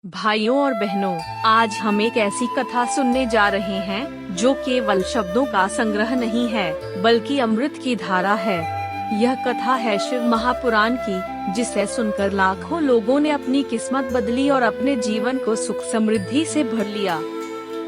भाइयों और बहनों, आज हम एक ऐसी कथा सुनने जा रहे हैं जो केवल शब्दों का संग्रह नहीं है बल्कि अमृत की धारा है। यह कथा है शिव महापुराण की, जिसे सुनकर लाखों लोगों ने अपनी किस्मत बदली और अपने जीवन को सुख समृद्धि से भर लिया।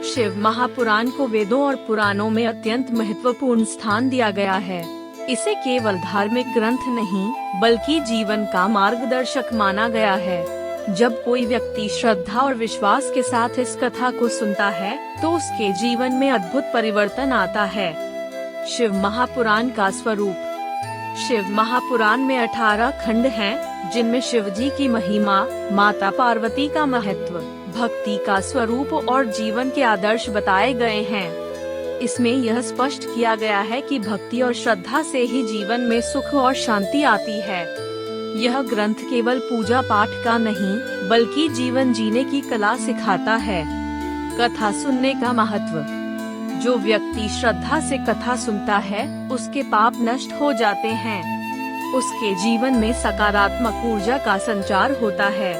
शिव महापुराण को वेदों और पुराणों में अत्यंत महत्वपूर्ण स्थान दिया गया है। इसे केवल धार्मिक ग्रंथ नहीं बल्कि जीवन का मार्गदर्शक माना गया है। जब कोई व्यक्ति श्रद्धा और विश्वास के साथ इस कथा को सुनता है तो उसके जीवन में अद्भुत परिवर्तन आता है। शिव महापुराण का स्वरूप। शिव महापुराण में 18 खंड हैं, जिनमें शिव जी की महिमा, माता पार्वती का महत्व, भक्ति का स्वरूप और जीवन के आदर्श बताए गए हैं। इसमें यह स्पष्ट किया गया है कि भक्ति और श्रद्धा से ही जीवन में सुख और शांति आती है। यह ग्रंथ केवल पूजा पाठ का नहीं बल्कि जीवन जीने की कला सिखाता है। कथा सुनने का महत्व। जो व्यक्ति श्रद्धा से कथा सुनता है उसके पाप नष्ट हो जाते हैं। उसके जीवन में सकारात्मक ऊर्जा का संचार होता है।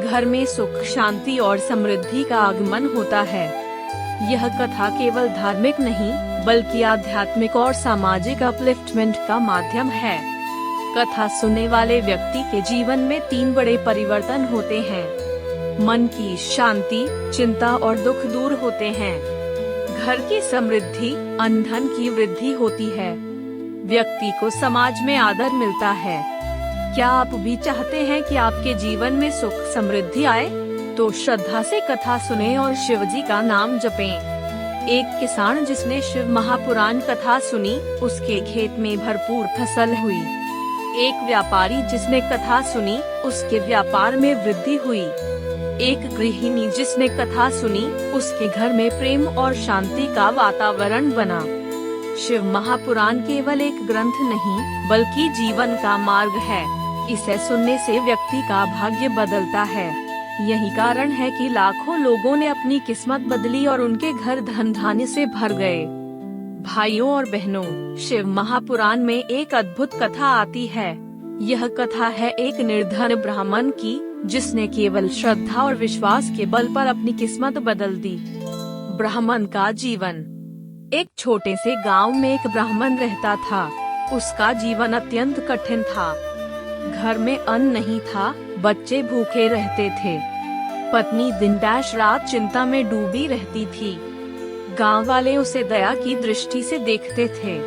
घर में सुख, शांति और समृद्धि का आगमन होता है। यह कथा केवल धार्मिक नहीं बल्कि आध्यात्मिक और सामाजिक अपलिफ्टमेंट का माध्यम है। कथा सुनने वाले व्यक्ति के जीवन में 3 बड़े परिवर्तन होते हैं। मन की शांति, चिंता और दुख दूर होते हैं। घर की समृद्धि, अन्न धन की वृद्धि होती है। व्यक्ति को समाज में आदर मिलता है। क्या आप भी चाहते हैं कि आपके जीवन में सुख समृद्धि आए? तो श्रद्धा से कथा सुने और शिव जी का नाम जपें। एक किसान जिसने शिव महापुराण कथा सुनी, उसके खेत में भरपूर फसल हुई। एक व्यापारी जिसने कथा सुनी, उसके व्यापार में वृद्धि हुई। एक गृहिणी जिसने कथा सुनी, उसके घर में प्रेम और शांति का वातावरण बना। शिव महापुराण केवल एक ग्रंथ नहीं बल्कि जीवन का मार्ग है। इसे सुनने से व्यक्ति का भाग्य बदलता है। यही कारण है कि लाखों लोगों ने अपनी किस्मत बदली और उनके घर धन धान्य से भर गए। भाइयों और बहनों, शिव महापुराण में एक अद्भुत कथा आती है। यह कथा है एक निर्धन ब्राह्मण की, जिसने केवल श्रद्धा और विश्वास के बल पर अपनी किस्मत बदल दी। ब्राह्मण का जीवन। एक छोटे से गांव में एक ब्राह्मण रहता था। उसका जीवन अत्यंत कठिन था। घर में अन्न नहीं था, बच्चे भूखे रहते थे। पत्नी दिन रात चिंता में डूबी रहती थी। गांव वाले उसे दया की दृष्टि से देखते थे।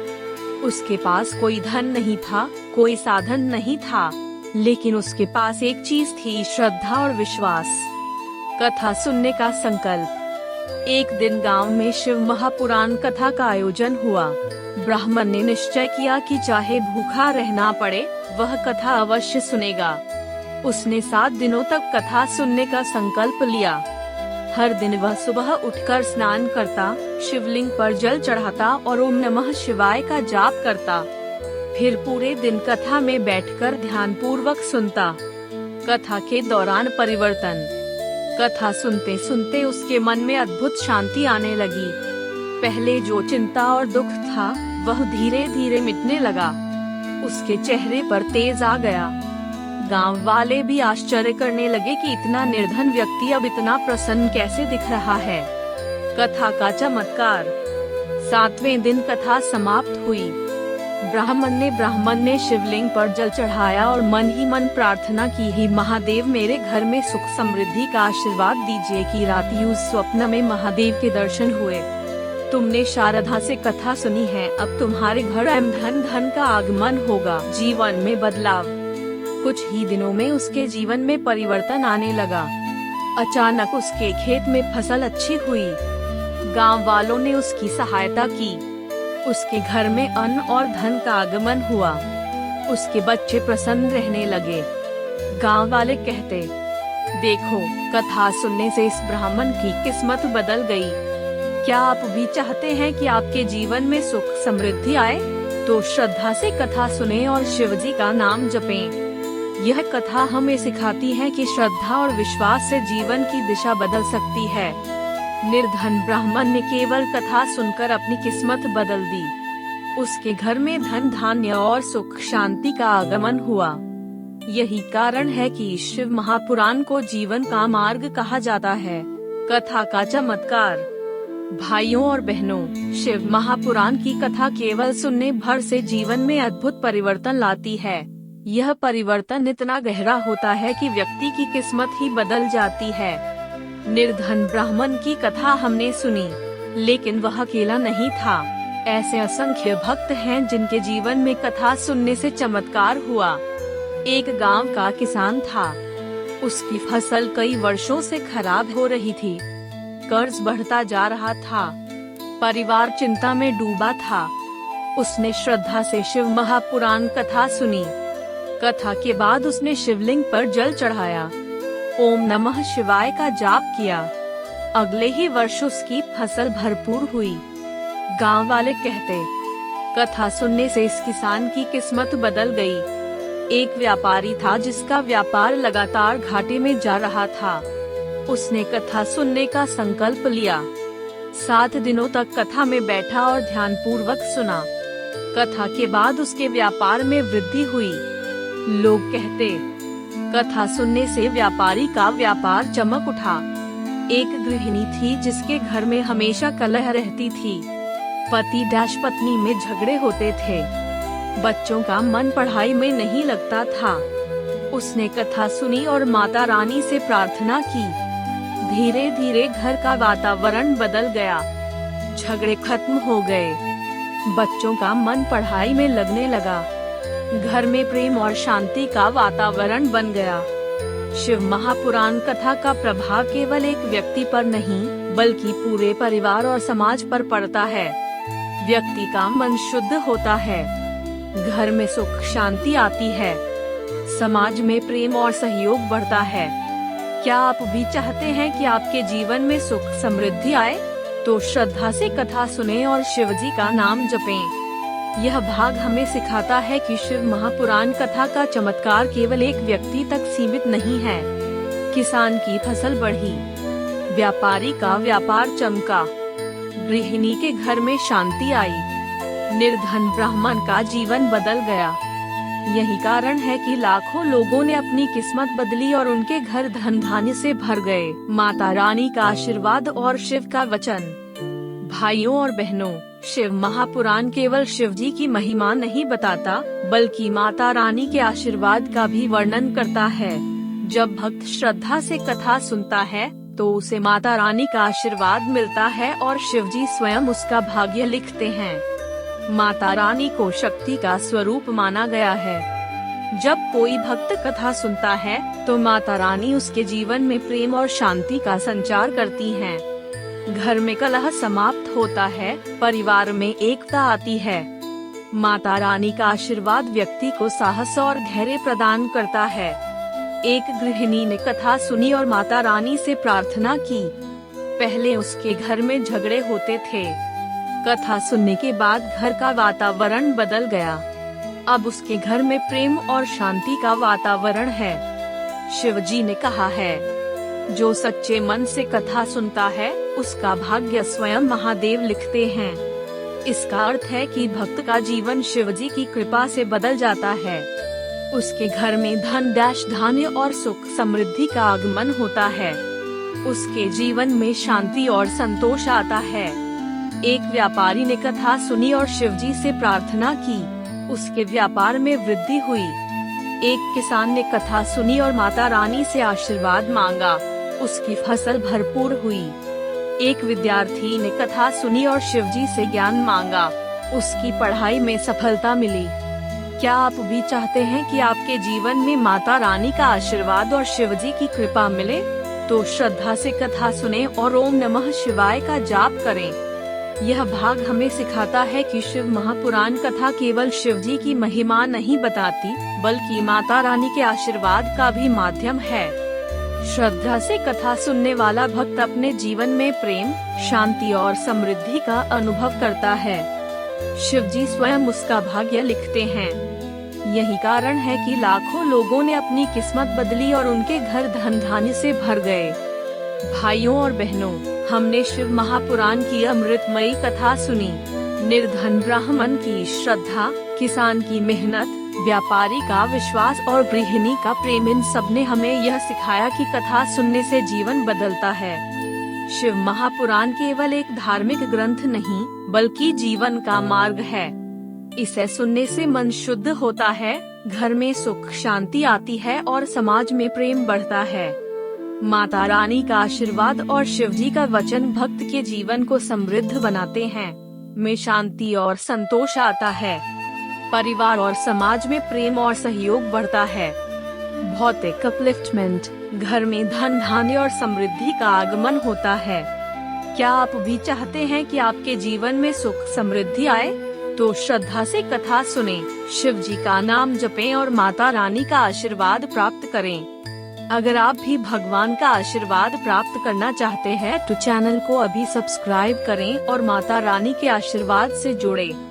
उसके पास कोई धन नहीं था, कोई साधन नहीं था, लेकिन उसके पास एक चीज थी, श्रद्धा और विश्वास। कथा सुनने का संकल्प। एक दिन गांव में शिव महापुराण कथा का आयोजन हुआ। ब्राह्मण ने निश्चय किया कि चाहे भूखा रहना पड़े, वह कथा अवश्य सुनेगा। उसने 7 दिनों तक कथा सुनने का संकल्प लिया। हर दिन वह सुबह उठकर स्नान करता, शिवलिंग पर जल चढ़ाता और ओम नमः शिवाय का जाप करता। फिर पूरे दिन कथा में बैठकर ध्यान पूर्वक सुनता। कथा के दौरान परिवर्तन। कथा सुनते सुनते उसके मन में अद्भुत शांति आने लगी। पहले जो चिंता और दुख था वह धीरे धीरे मिटने लगा। उसके चेहरे पर तेज आ गया। गांव वाले भी आश्चर्य करने लगे कि इतना निर्धन व्यक्ति अब इतना प्रसन्न कैसे दिख रहा है। कथा का चमत्कार। 7वें दिन कथा समाप्त हुई। ब्राह्मण ने शिवलिंग पर जल चढ़ाया और मन ही मन प्रार्थना की, ही महादेव, मेरे घर में सुख समृद्धि का आशीर्वाद दीजिए। कि रात उस स्वप्न में महादेव के दर्शन हुए। तुमने श्रद्धा से कथा सुनी है, अब तुम्हारे घर धन का आगमन होगा। जीवन में बदलाव। कुछ ही दिनों में उसके जीवन में परिवर्तन आने लगा। अचानक उसके खेत में फसल अच्छी हुई। गांव वालों ने उसकी सहायता की। उसके घर में अन्न और धन का आगमन हुआ। उसके बच्चे प्रसन्न रहने लगे। गांव वाले कहते, देखो, कथा सुनने से इस ब्राह्मण की किस्मत बदल गई। क्या आप भी चाहते हैं कि आपके जीवन में सुख समृद्धि आए? तो श्रद्धा से कथा सुने और शिव जी का नाम जपें। यह कथा हमें सिखाती है कि श्रद्धा और विश्वास से जीवन की दिशा बदल सकती है। निर्धन ब्राह्मण ने केवल कथा सुनकर अपनी किस्मत बदल दी। उसके घर में धन धान्य और सुख शांति का आगमन हुआ। यही कारण है कि शिव महापुराण को जीवन का मार्ग कहा जाता है। कथा का चमत्कार। भाइयों और बहनों, शिव महापुराण की कथा केवल सुनने भर से जीवन में अद्भुत परिवर्तन लाती है। यह परिवर्तन इतना गहरा होता है कि व्यक्ति की किस्मत ही बदल जाती है। निर्धन ब्राह्मण की कथा हमने सुनी, लेकिन वह अकेला नहीं था। ऐसे असंख्य भक्त हैं जिनके जीवन में कथा सुनने से चमत्कार हुआ। एक गांव का किसान था। उसकी फसल कई वर्षों से खराब हो रही थी। कर्ज बढ़ता जा रहा था। परिवार चिंता में डूबा था। उसने श्रद्धा से शिव महापुराण कथा सुनी। कथा के बाद उसने शिवलिंग पर जल चढ़ाया, ओम नमः शिवाय का जाप किया। अगले ही वर्ष उसकी फसल भरपूर हुई। गांव वाले कहते, कथा सुनने से इस किसान की किस्मत बदल गई। एक व्यापारी था जिसका व्यापार लगातार घाटे में जा रहा था। उसने कथा सुनने का संकल्प लिया। 7 दिनों तक कथा में बैठा और ध्यानपूर्वक सुना। कथा के बाद उसके व्यापार में वृद्धि हुई। लोग कहते, कथा सुनने से व्यापारी का व्यापार चमक उठा। एक गृहिणी थी जिसके घर में हमेशा कलह रहती थी। पति पत्नी में झगड़े होते थे। बच्चों का मन पढ़ाई में नहीं लगता था। उसने कथा सुनी और माता रानी से प्रार्थना की। धीरे धीरे घर का वातावरण बदल गया। झगड़े खत्म हो गए। बच्चों का मन पढ़ाई में लगने लगा। घर में प्रेम और शांति का वातावरण बन गया। शिव महापुराण कथा का प्रभाव केवल एक व्यक्ति पर नहीं, बल्कि पूरे परिवार और समाज पर पड़ता है। व्यक्ति का मन शुद्ध होता है। घर में सुख शांति आती है। समाज में प्रेम और सहयोग बढ़ता है। क्या आप भी चाहते हैं कि आपके जीवन में सुख समृद्धि आए? तो श्रद्धा से कथा सुने और शिवजी का नाम जपें। यह भाग हमें सिखाता है कि शिव महापुराण कथा का चमत्कार केवल एक व्यक्ति तक सीमित नहीं है। किसान की फसल बढ़ी, व्यापारी का व्यापार चमका, गृहिणी के घर में शांति आई, निर्धन ब्राह्मण का जीवन बदल गया। यही कारण है कि लाखों लोगों ने अपनी किस्मत बदली और उनके घर धन धान्य से भर गए। माता रानी का आशीर्वाद और शिव का वचन। भाइयों और बहनों, शिव महापुराण केवल शिव जी की महिमा नहीं बताता, बल्कि माता रानी के आशीर्वाद का भी वर्णन करता है। जब भक्त श्रद्धा से कथा सुनता है, तो उसे माता रानी का आशीर्वाद मिलता है और शिव जी स्वयं उसका भाग्य लिखते हैं। माता रानी को शक्ति का स्वरूप माना गया है। जब कोई भक्त कथा सुनता है, तो माता रानी उसके जीवन में प्रेम और शांति का संचार करती हैं। घर में कलह समाप्त होता है, परिवार में एकता आती है। माता रानी का आशीर्वाद व्यक्ति को साहस और धैर्य प्रदान करता है। एक गृहिणी ने कथा सुनी और माता रानी से प्रार्थना की। पहले उसके घर में झगड़े होते थे। कथा सुनने के बाद घर का वातावरण बदल गया। अब उसके घर में प्रेम और शांति का वातावरण है। शिव जी ने कहा है, जो सच्चे मन से कथा सुनता है, उसका भाग्य स्वयं महादेव लिखते हैं। इसका अर्थ है कि भक्त का जीवन शिव जी की कृपा से बदल जाता है। उसके घर में धन धान्य और सुख समृद्धि का आगमन होता है। उसके जीवन में शांति और संतोष आता है। एक व्यापारी ने कथा सुनी और शिव जी से प्रार्थना की। उसके व्यापार में वृद्धि हुई। एक किसान ने कथा सुनी और माता रानी से आशीर्वाद मांगा। उसकी फसल भरपूर हुई। एक विद्यार्थी ने कथा सुनी और शिवजी से ज्ञान मांगा। उसकी पढ़ाई में सफलता मिली। क्या आप भी चाहते हैं कि आपके जीवन में माता रानी का आशीर्वाद और शिवजी की कृपा मिले? तो श्रद्धा से कथा सुने और ओम नमः शिवाय का जाप करें। यह भाग हमें सिखाता है कि शिव महापुराण कथा केवल शिवजी की महिमा नहीं बताती, बल्कि माता रानी के आशीर्वाद का भी माध्यम है। श्रद्धा से कथा सुनने वाला भक्त अपने जीवन में प्रेम, शांति और समृद्धि का अनुभव करता है। शिवजी स्वयं उसका भाग्य लिखते हैं। यही कारण है कि लाखों लोगों ने अपनी किस्मत बदली और उनके घर धन धान्य से भर गए। भाइयों और बहनों, हमने शिव महापुराण की अमृतमयी कथा सुनी। निर्धन ब्राह्मण की श्रद्धा, किसान की मेहनत, व्यापारी का विश्वास और गृहिणी का प्रेम, इन सब ने हमें यह सिखाया कि कथा सुनने से जीवन बदलता है। शिव महापुराण केवल एक धार्मिक ग्रंथ नहीं, बल्कि जीवन का मार्ग है। इसे सुनने से मन शुद्ध होता है, घर में सुख शांति आती है और समाज में प्रेम बढ़ता है। माता रानी का आशीर्वाद और शिव जी का वचन भक्त के जीवन को समृद्ध बनाते हैं, में शांति और संतोष आता है। परिवार और समाज में प्रेम और सहयोग बढ़ता है। भौतिक अपलिफ्टमेंट, घर में धन धान्य और समृद्धि का आगमन होता है। क्या आप भी चाहते हैं कि आपके जीवन में सुख समृद्धि आए? तो श्रद्धा से कथा सुनें, शिव जी का नाम जपें और माता रानी का आशीर्वाद प्राप्त करें। अगर आप भी भगवान का आशीर्वाद प्राप्त करना चाहते हैं तो चैनल को अभी सब्सक्राइब करें और माता रानी के आशीर्वाद से जुड़ें।